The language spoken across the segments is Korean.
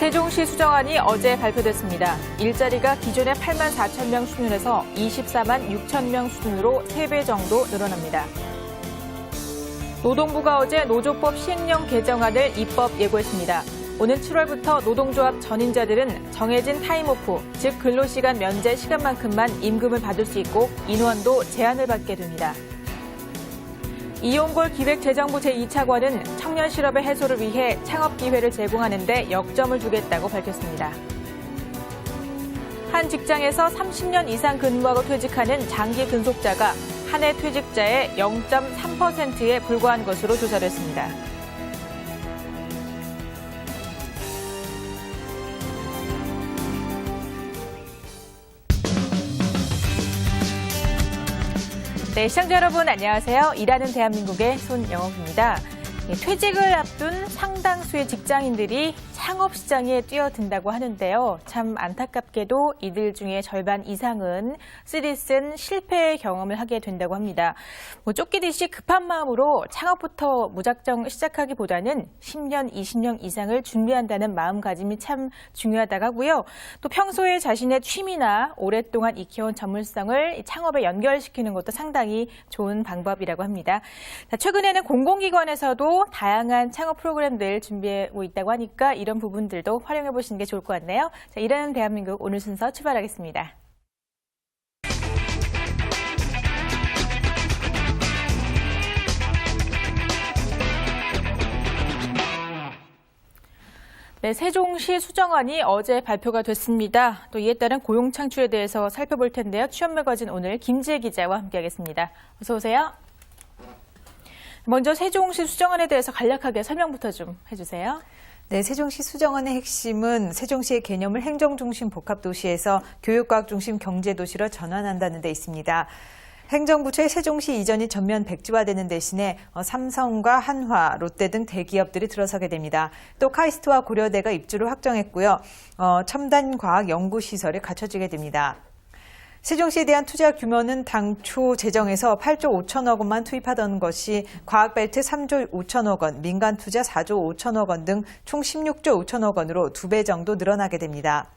세종시 수정안이 어제 발표됐습니다. 일자리가 기존의 8만 4천 명 수준에서 24만 6천 명 수준으로 3배 정도 늘어납니다. 노동부가 어제 노조법 시행령 개정안을 입법 예고했습니다. 오는 7월부터 노동조합 전인자들은 정해진 타임오프, 즉 근로시간 면제 시간만큼만 임금을 받을 수 있고 인원도 제한을 받게 됩니다. 이용골 기획재정부 제2차관은 청년 실업의 해소를 위해 창업 기회를 제공하는 데 역점을 두겠다고 밝혔습니다. 한 직장에서 30년 이상 근무하고 퇴직하는 장기 근속자가 한 해 퇴직자의 0.3%에 불과한 것으로 조사됐습니다. 네, 시청자 여러분 안녕하세요. 일하는 대한민국의 손영옥입니다. 퇴직을 앞둔 상당수의 직장인들이 창업시장에 뛰어든다고 하는데요. 참 안타깝게도 이들 중에 절반 이상은 쓰디쓴 실패의 경험을 하게 된다고 합니다. 쫓기듯이 급한 마음으로 창업부터 무작정 시작하기보다는 10년, 20년 이상을 준비한다는 마음가짐이 참 중요하다고 하고요. 또 평소에 자신의 취미나 오랫동안 익혀온 전문성을 창업에 연결시키는 것도 상당히 좋은 방법이라고 합니다. 최근에는 공공기관에서도 다양한 창업 프로그램들 준비하고 있다고 하니까 이런 부분들도 활용해 보시는 게 좋을 것 같네요. 자, 일하는 대한민국 오늘 순서 출발하겠습니다. 네, 세종시 수정안이 어제 발표가 됐습니다. 또 이에 따른 고용 창출에 대해서 살펴볼 텐데요. 취업 매거진 오늘 김지혜 기자와 함께하겠습니다. 어서 오세요. 먼저 세종시 수정안에 대해서 간략하게 설명부터 좀 해주세요. 네, 세종시 수정안의 핵심은 세종시의 개념을 행정중심 복합도시에서 교육과학 중심 경제도시로 전환한다는 데 있습니다. 행정부처의 세종시 이전이 전면 백지화되는 대신에 삼성과 한화, 롯데 등 대기업들이 들어서게 됩니다. 또 카이스트와 고려대가 입주를 확정했고요. 첨단 과학 연구시설이 갖춰지게 됩니다. 세종시에 대한 투자 규모는 당초 재정에서 8조 5천억 원만 투입하던 것이 과학벨트 3조 5천억 원, 민간 투자 4조 5천억 원 등 총 16조 5천억 원으로 2배 정도 늘어나게 됩니다.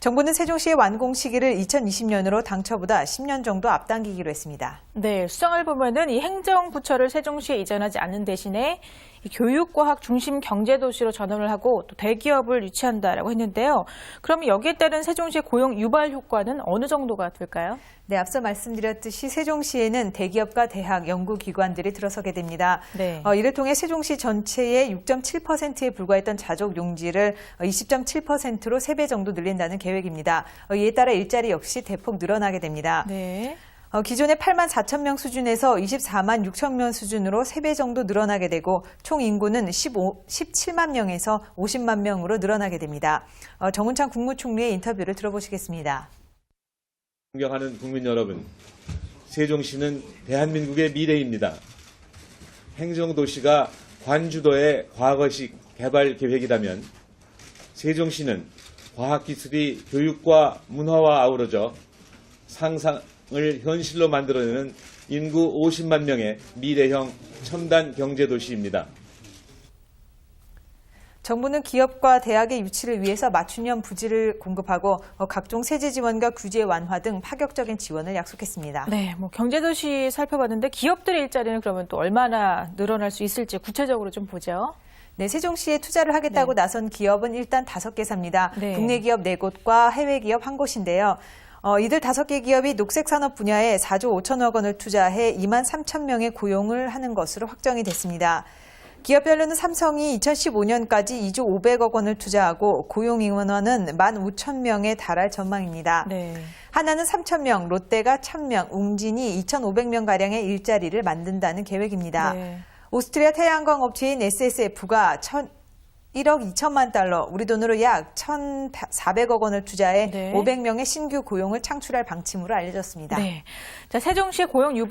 정부는 세종시의 완공 시기를 2020년으로 당초보다 10년 정도 앞당기기로 했습니다. 네, 수정을 보면은 이 행정부처를 세종시에 이전하지 않는 대신에 이 교육과학 중심 경제도시로 전환을 하고 또 대기업을 유치한다라고 했는데요. 그러면 여기에 따른 세종시의 고용 유발 효과는 어느 정도가 될까요? 네, 앞서 말씀드렸듯이 세종시에는 대기업과 대학, 연구기관들이 들어서게 됩니다. 네. 이를 통해 세종시 전체의 6.7%에 불과했던 자족 용지를 20.7%로 3배 정도 늘린다는 계획입니다. 이에 따라 일자리 역시 대폭 늘어나게 됩니다. 네. 기존의 8만 4천 명 수준에서 24만 6천 명 수준으로 3배 정도 늘어나게 되고 총 인구는 17만 명에서 50만 명으로 늘어나게 됩니다. 정운찬 국무총리의 인터뷰를 들어보시겠습니다. 존경하는 국민 여러분, 세종시는 대한민국의 미래입니다. 행정도시가 관주도의 과거식 개발 계획이라면 세종시는 과학기술이 교육과 문화와 아우러져 상상을 현실로 만들어내는 인구 50만 명의 미래형 첨단 경제도시입니다. 정부는 기업과 대학의 유치를 위해서 맞춤형 부지를 공급하고 각종 세제 지원과 규제 완화 등 파격적인 지원을 약속했습니다. 네, 경제도시 살펴봤는데 기업들의 일자리는 그러면 또 얼마나 늘어날 수 있을지 구체적으로 좀 보죠. 네, 세종시에 투자를 하겠다고 나선 기업은 일단 5개사입니다. 네. 국내 기업 4곳과 해외 기업 1곳인데요. 이들 5개 기업이 녹색산업 분야에 4조 5천억 원을 투자해 2만 3천 명의 고용을 하는 것으로 확정이 됐습니다. 기업별로는 삼성이 2015년까지 2조 500억 원을 투자하고 고용 인원은 1만 5천 명에 달할 전망입니다. 네. 하나는 3천 명, 롯데가 1,000명, 웅진이 2,500명가량의 일자리를 만든다는 계획입니다. 네. 오스트리아 태양광 업체인 SSF가 1억 2천만 달러, 우리 돈으로 약 1,400억 원을 투자해 네. 500명의 신규 고용을 창출할 방침으로 알려졌습니다. 네. 자, 세종시의 고용 유발